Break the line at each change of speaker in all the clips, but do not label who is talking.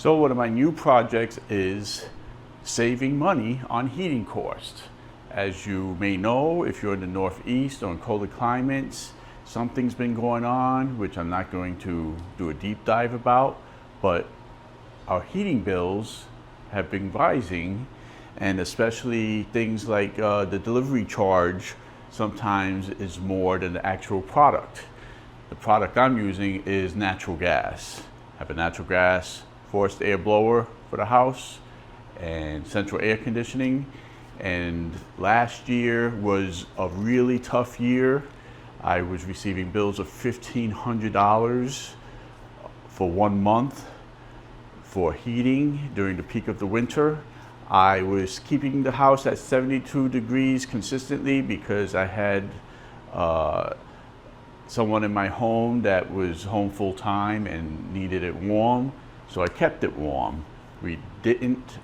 So one of my new projects is saving money on heating costs. As you may know, if you're in the Northeast or in colder climates, something's been going on, which I'm not going to do a deep dive about, but our heating bills have been rising, and especially things like the delivery charge sometimes is more than the actual product. The product I'm using is natural gas. I have a natural gas forced air blower for the house and central air conditioning. And last year was a really tough year. I was receiving bills of $1,500 for 1 month for heating during the peak of the winter. I was keeping the house at 72 degrees consistently because I had someone in my home that was home full time and needed it warm, so I kept it warm. We didn't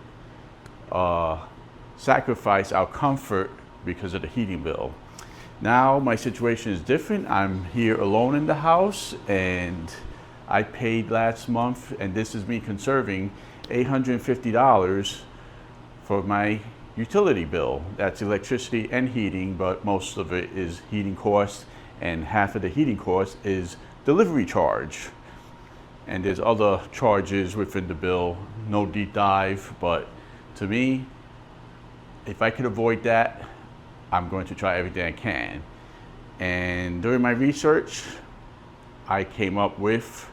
sacrifice our comfort because of the heating bill. Now my situation is different. I'm here alone in the house, and I paid last month, and this is me conserving, $850 for my utility bill. That's electricity and heating, but most of it is heating costs, and half of the heating cost is delivery charge. And there's other charges within the bill, no deep dive, but to me, if I could avoid that, I'm going to try everything I can. And during my research, I came up with,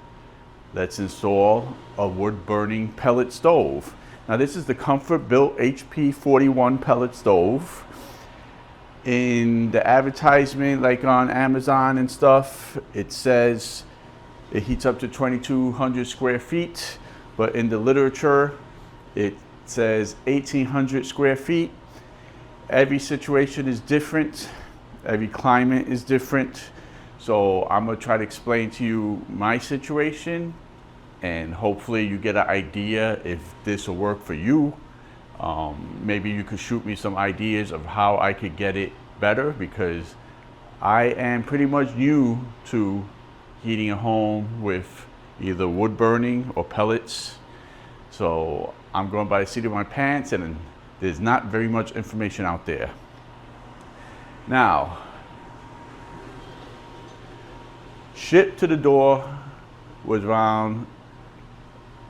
let's install a wood burning pellet stove. Now this is the Comfortbilt HP 41 pellet stove. In the advertisement, like on Amazon and stuff, it says it heats up to 2,200 square feet, but in the literature, it says 1,800 square feet. Every situation is different. Every climate is different. So I'm gonna try to explain to you my situation, and hopefully you get an idea if this will work for you. Maybe you could shoot me some ideas of how I could get it better, because I am pretty much new to heating a home with either wood burning or pellets. So I'm going by the seat of my pants, and there's not very much information out there. Now, shipped to the door was around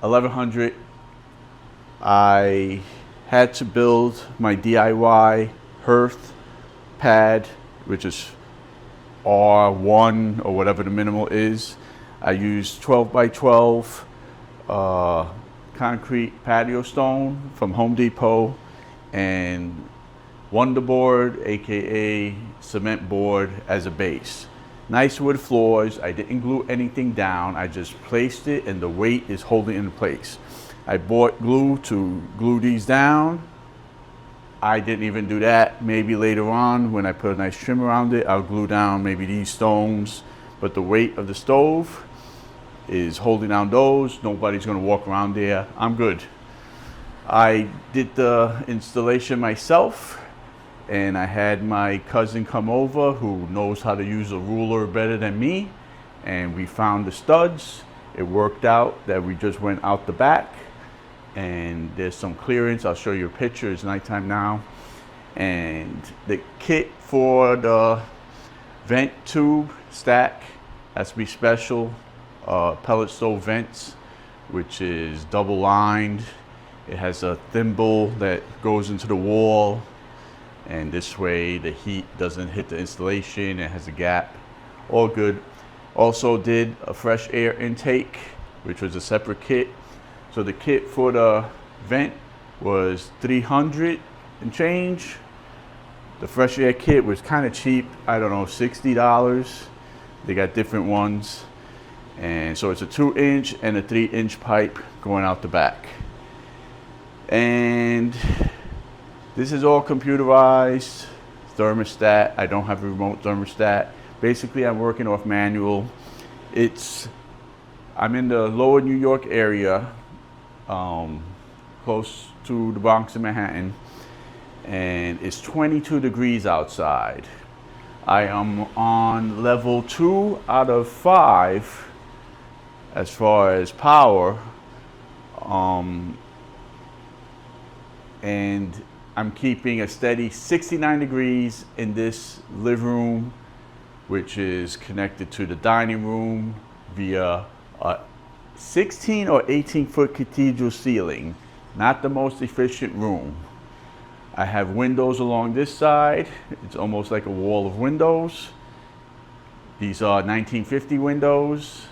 $1,100. I had to build my DIY hearth pad, which is R1 or whatever the minimal is. I used 12 by 12 concrete patio stone from Home Depot and Wonder Board, aka cement board, as a base. Nice wood floors. I didn't glue anything down. I just placed it, and the weight is holding it in place. I bought glue to glue these down. I didn't even do that. Maybe later on, when I put a nice trim around it, I'll glue down maybe these stones. But the weight of the stove is holding down those. Nobody's gonna walk around there. I'm good. I did the installation myself, and I had my cousin come over who knows how to use a ruler better than me, and we found the studs. It worked out that we just went out the back, and there's some clearance. I'll show you a picture. It's nighttime now. And the kit for the vent tube stack has to be special pellet stove vents, which is double lined. It has a thimble that goes into the wall, and this way the heat doesn't hit the installation. It has a gap. All good. Also did a fresh air intake, which was a separate kit. So the kit for the vent was $300 and change. The fresh air kit was kind of cheap. I don't know, $60. They got different ones. And so it's a 2-inch and a 3-inch pipe going out the back. And this is all computerized. Thermostat. I don't have a remote thermostat. Basically, I'm working off manual. I'm in the lower New York area, close to the Bronx and Manhattan, and it's 22 degrees outside. I am on level 2 out of 5 as far as power. And I'm keeping a steady 69 degrees in this living room, which is connected to the dining room via a 16 or 18-foot cathedral ceiling. Not the most efficient room. I have windows along this side. It's almost like a wall of windows. These are 1950 windows.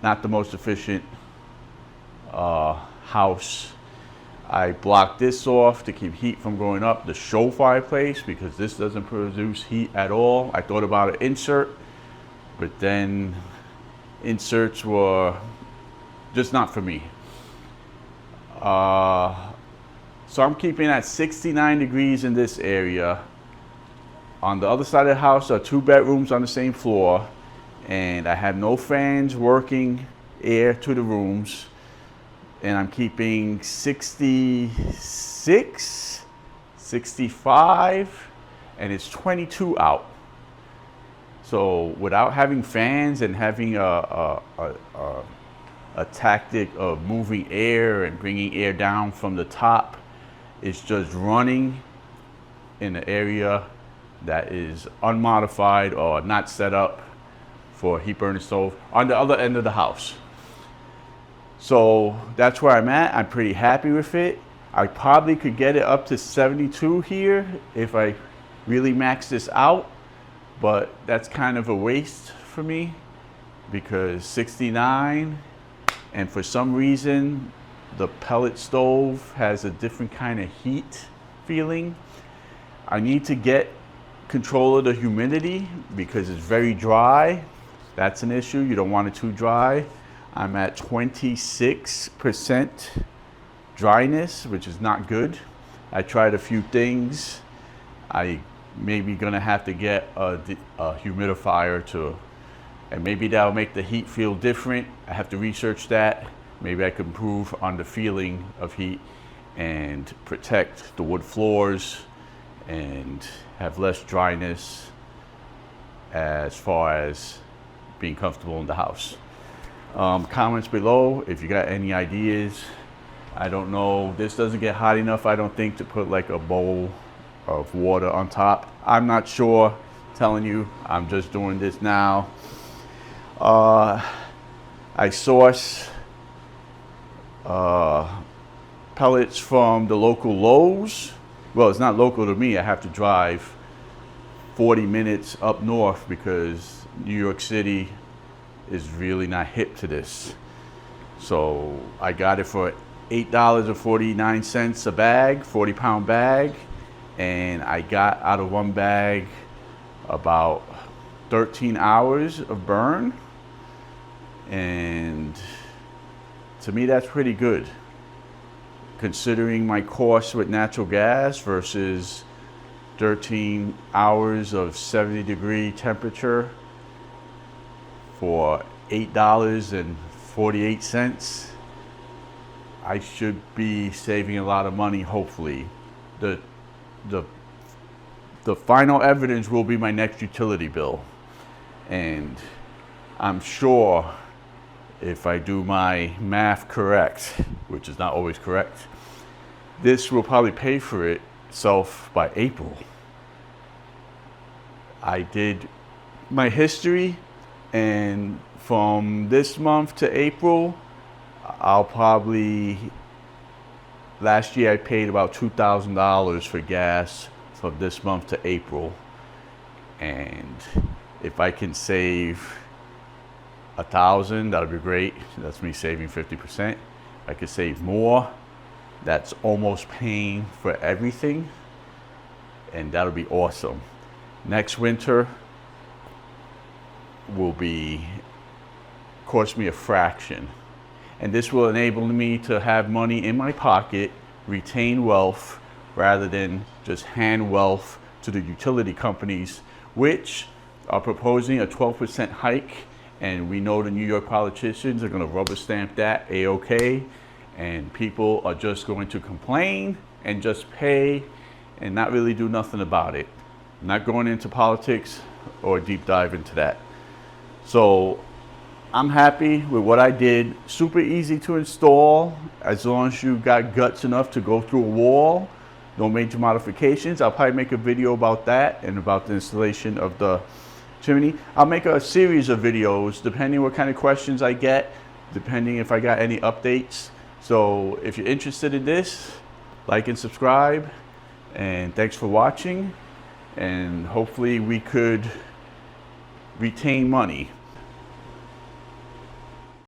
Not the most efficient house. I blocked this off to keep heat from going up. The show fireplace, because this doesn't produce heat at all. I thought about an insert, but then inserts were just not for me. So I'm keeping at 69 degrees in this area. On the other side of the house are 2 bedrooms on the same floor, and I have no fans working air to the rooms. And I'm keeping 66, 65, and it's 22 out. So without having fans and having a tactic of moving air and bringing air down from the top, it's just running in an area that is unmodified or not set up for a heat burning stove on the other end of the house. So that's where I'm at. I'm pretty happy with it. I probably could get it up to 72 here if I really max this out, but that's kind of a waste for me because 69, and for some reason the pellet stove has a different kind of heat feeling. I need to get control of the humidity because it's very dry. That's an issue. You don't want it too dry. I'm at 26% dryness, which is not good. I tried a few things. I maybe gonna have to get a humidifier and maybe that'll make the heat feel different. I have to research that. Maybe I can improve on the feeling of heat and protect the wood floors and have less dryness as far as being comfortable in the house. Comments below if you got any ideas. I don't know, this doesn't get hot enough, I don't think, to put like a bowl of water on top. I'm not sure, telling you, I'm just doing this now. I source pellets from the local Lowe's. Well, it's not local to me. I have to drive 40 minutes up north because New York City is really not hip to this. So I got it for $8.49 a bag, 40-pound bag, and I got out of one bag about 13 hours of burn, and to me that's pretty good considering my cost with natural gas versus 13 hours of 70-degree temperature for $8.48. I should be saving a lot of money, hopefully. The final evidence will be my next utility bill. And I'm sure if I do my math correct, which is not always correct, this will probably pay for itself by April. I did my history, and from this month to April, I'll probably, last year I paid about $2,000 for gas from this month to April. And if I can save $1,000, that'll be great. That's me saving 50%. I could save more. That's almost paying for everything, and that'll be awesome. Next winter will cost me a fraction, and this will enable me to have money in my pocket, retain wealth, rather than just hand wealth to the utility companies, which are proposing a 12% hike. And we know the New York politicians are going to rubber stamp that A-OK, and people are just going to complain and just pay and not really do nothing about it. I'm not going into politics or deep dive into that. So I'm happy with what I did. Super easy to install as long as you got guts enough to go through a wall. No major modifications. I'll probably make a video about that and about the installation of the chimney. I'll make a series of videos depending what kind of questions I get, depending if I got any updates. So if you're interested in this, like and subscribe, and thanks for watching, and hopefully we could retain money.